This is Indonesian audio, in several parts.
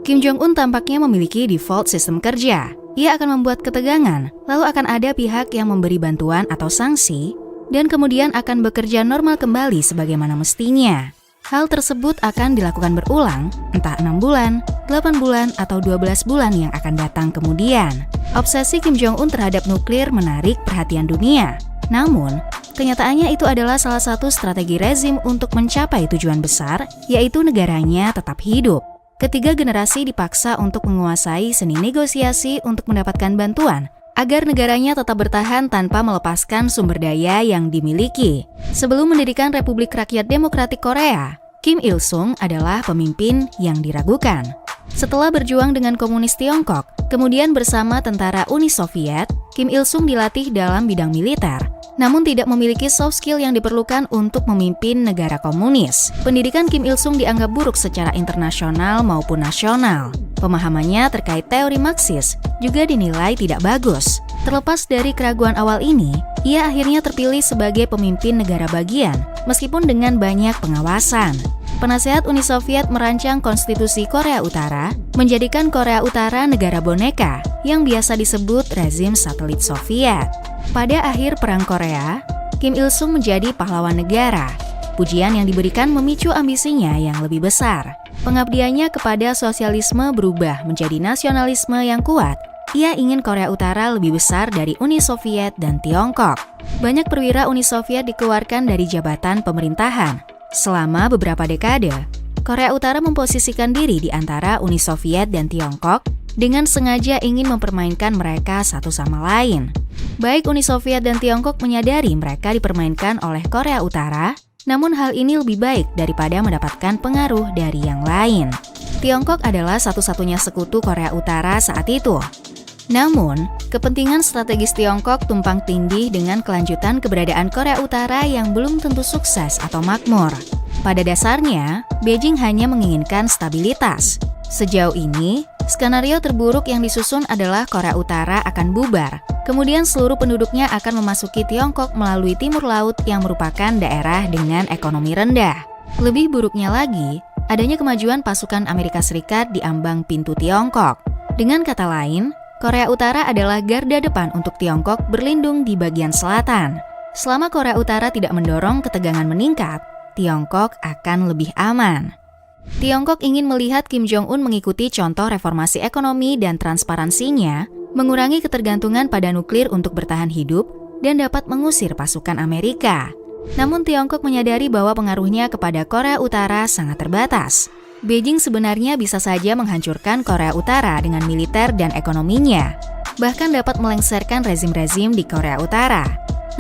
Kim Jong-un tampaknya memiliki default sistem kerja. Ia akan membuat ketegangan, lalu akan ada pihak yang memberi bantuan atau sanksi, dan kemudian akan bekerja normal kembali sebagaimana mestinya. Hal tersebut akan dilakukan berulang, entah 6 bulan, 8 bulan, atau 12 bulan yang akan datang kemudian. Obsesi Kim Jong-un terhadap nuklir menarik perhatian dunia. Namun, kenyataannya itu adalah salah satu strategi rezim untuk mencapai tujuan besar, yaitu negaranya tetap hidup. Ketiga generasi dipaksa untuk menguasai seni negosiasi untuk mendapatkan bantuan, agar negaranya tetap bertahan tanpa melepaskan sumber daya yang dimiliki. Sebelum mendirikan Republik Rakyat Demokratik Korea, Kim Il-sung adalah pemimpin yang diragukan. Setelah berjuang dengan komunis Tiongkok, kemudian bersama tentara Uni Soviet, Kim Il-sung dilatih dalam bidang militer, namun tidak memiliki soft skill yang diperlukan untuk memimpin negara komunis. Pendidikan Kim Il-sung dianggap buruk secara internasional maupun nasional. Pemahamannya terkait teori Marxis juga dinilai tidak bagus. Terlepas dari keraguan awal ini, ia akhirnya terpilih sebagai pemimpin negara bagian, meskipun dengan banyak pengawasan. Penasehat Uni Soviet merancang konstitusi Korea Utara, menjadikan Korea Utara negara boneka, yang biasa disebut rezim satelit Soviet. Pada akhir Perang Korea, Kim Il-sung menjadi pahlawan negara. Pujian yang diberikan memicu ambisinya yang lebih besar. Pengabdiannya kepada sosialisme berubah menjadi nasionalisme yang kuat. Ia ingin Korea Utara lebih besar dari Uni Soviet dan Tiongkok. Banyak perwira Uni Soviet dikeluarkan dari jabatan pemerintahan. Selama beberapa dekade, Korea Utara memposisikan diri di antara Uni Soviet dan Tiongkok dengan sengaja ingin mempermainkan mereka satu sama lain. Baik Uni Soviet dan Tiongkok menyadari mereka dipermainkan oleh Korea Utara, namun hal ini lebih baik daripada mendapatkan pengaruh dari yang lain. Tiongkok adalah satu-satunya sekutu Korea Utara saat itu. Namun, kepentingan strategis Tiongkok tumpang tindih dengan kelanjutan keberadaan Korea Utara yang belum tentu sukses atau makmur. Pada dasarnya, Beijing hanya menginginkan stabilitas. Sejauh ini, skenario terburuk yang disusun adalah Korea Utara akan bubar. Kemudian seluruh penduduknya akan memasuki Tiongkok melalui timur laut yang merupakan daerah dengan ekonomi rendah. Lebih buruknya lagi, adanya kemajuan pasukan Amerika Serikat di ambang pintu Tiongkok. Dengan kata lain, Korea Utara adalah garda depan untuk Tiongkok berlindung di bagian selatan. Selama Korea Utara tidak mendorong ketegangan meningkat, Tiongkok akan lebih aman. Tiongkok ingin melihat Kim Jong-un mengikuti contoh reformasi ekonomi dan transparansinya, mengurangi ketergantungan pada nuklir untuk bertahan hidup, dan dapat mengusir pasukan Amerika. Namun Tiongkok menyadari bahwa pengaruhnya kepada Korea Utara sangat terbatas. Beijing sebenarnya bisa saja menghancurkan Korea Utara dengan militer dan ekonominya, bahkan dapat melengsarkan rezim-rezim di Korea Utara.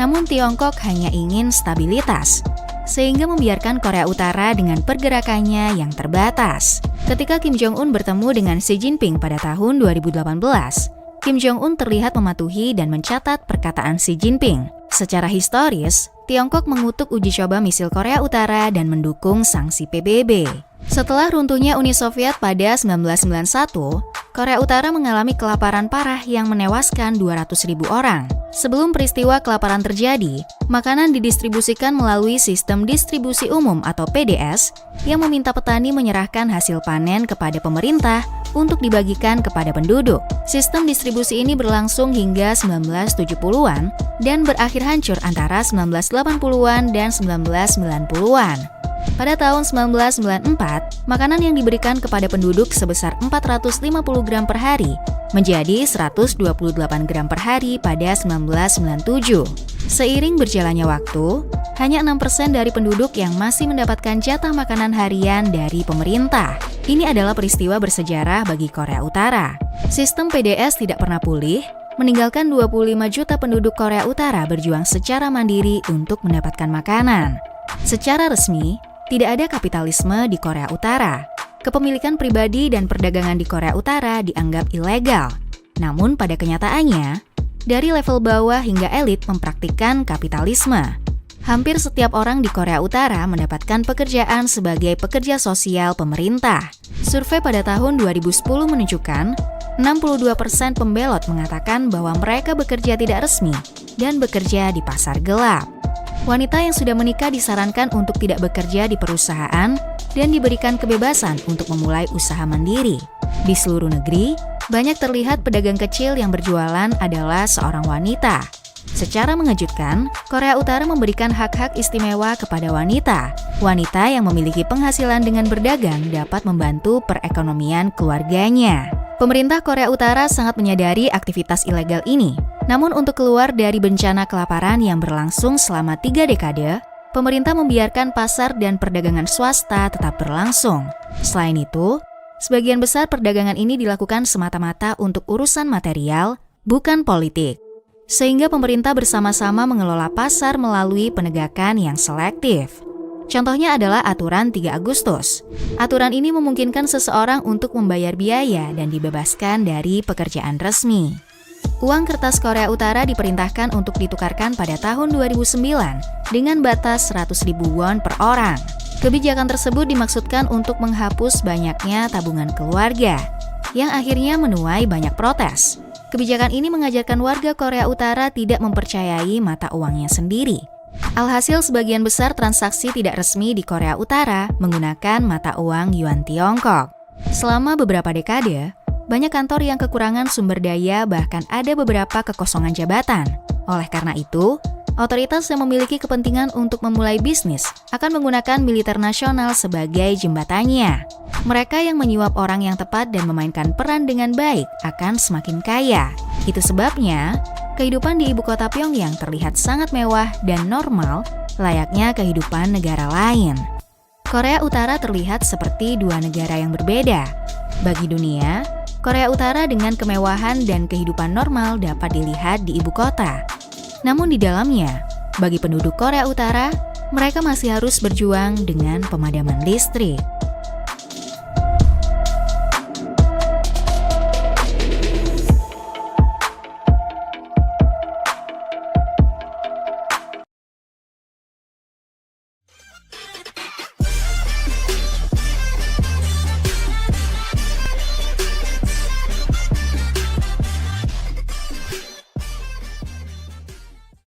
Namun Tiongkok hanya ingin stabilitas, sehingga membiarkan Korea Utara dengan pergerakannya yang terbatas. Ketika Kim Jong-un bertemu dengan Xi Jinping pada tahun 2018, Kim Jong-un terlihat mematuhi dan mencatat perkataan Xi Jinping. Secara historis, Tiongkok mengutuk uji coba misil Korea Utara dan mendukung sanksi PBB. Setelah runtuhnya Uni Soviet pada 1991, Korea Utara mengalami kelaparan parah yang menewaskan 200.000 orang. Sebelum peristiwa kelaparan terjadi, makanan didistribusikan melalui sistem distribusi umum atau PDS yang meminta petani menyerahkan hasil panen kepada pemerintah untuk dibagikan kepada penduduk. Sistem distribusi ini berlangsung hingga 1970-an dan berakhir hancur antara 1980-an dan 1990-an. Pada tahun 1994, makanan yang diberikan kepada penduduk sebesar 450 gram per hari menjadi 128 gram per hari pada 1997. Seiring berjalannya waktu, hanya 6% dari penduduk yang masih mendapatkan jatah makanan harian dari pemerintah. Ini adalah peristiwa bersejarah bagi Korea Utara. Sistem PDS tidak pernah pulih, meninggalkan 25 juta penduduk Korea Utara berjuang secara mandiri untuk mendapatkan makanan. Secara resmi, tidak ada kapitalisme di Korea Utara. Kepemilikan pribadi dan perdagangan di Korea Utara dianggap ilegal. Namun pada kenyataannya, dari level bawah hingga elit mempraktikkan kapitalisme. Hampir setiap orang di Korea Utara mendapatkan pekerjaan sebagai pekerja sosial pemerintah. Survei pada tahun 2010 menunjukkan 62% pembelot mengatakan bahwa mereka bekerja tidak resmi dan bekerja di pasar gelap. Wanita yang sudah menikah disarankan untuk tidak bekerja di perusahaan dan diberikan kebebasan untuk memulai usaha mandiri. Di seluruh negeri, banyak terlihat pedagang kecil yang berjualan adalah seorang wanita. Secara mengejutkan, Korea Utara memberikan hak-hak istimewa kepada wanita. Wanita yang memiliki penghasilan dengan berdagang dapat membantu perekonomian keluarganya. Pemerintah Korea Utara sangat menyadari aktivitas ilegal ini. Namun untuk keluar dari bencana kelaparan yang berlangsung selama 3 dekade, pemerintah membiarkan pasar dan perdagangan swasta tetap berlangsung. Selain itu, sebagian besar perdagangan ini dilakukan semata-mata untuk urusan material, bukan politik. Sehingga pemerintah bersama-sama mengelola pasar melalui penegakan yang selektif. Contohnya adalah aturan 3 Agustus. Aturan ini memungkinkan seseorang untuk membayar biaya dan dibebaskan dari pekerjaan resmi. Uang kertas Korea Utara diperintahkan untuk ditukarkan pada tahun 2009 dengan batas 100.000 won per orang. Kebijakan tersebut dimaksudkan untuk menghapus banyaknya tabungan keluarga, yang akhirnya menuai banyak protes. Kebijakan ini mengajarkan warga Korea Utara tidak mempercayai mata uangnya sendiri. Alhasil sebagian besar transaksi tidak resmi di Korea Utara menggunakan mata uang Yuan Tiongkok. Selama beberapa dekade, banyak kantor yang kekurangan sumber daya, bahkan ada beberapa kekosongan jabatan. Oleh karena itu, otoritas yang memiliki kepentingan untuk memulai bisnis akan menggunakan militer nasional sebagai jembatannya. Mereka yang menyuap orang yang tepat dan memainkan peran dengan baik akan semakin kaya. Itu sebabnya, kehidupan di ibu kota Pyongyang terlihat sangat mewah dan normal, layaknya kehidupan negara lain. Korea Utara terlihat seperti 2 negara yang berbeda. Bagi dunia, Korea Utara dengan kemewahan dan kehidupan normal dapat dilihat di ibu kota. Namun di dalamnya, bagi penduduk Korea Utara, mereka masih harus berjuang dengan pemadaman listrik.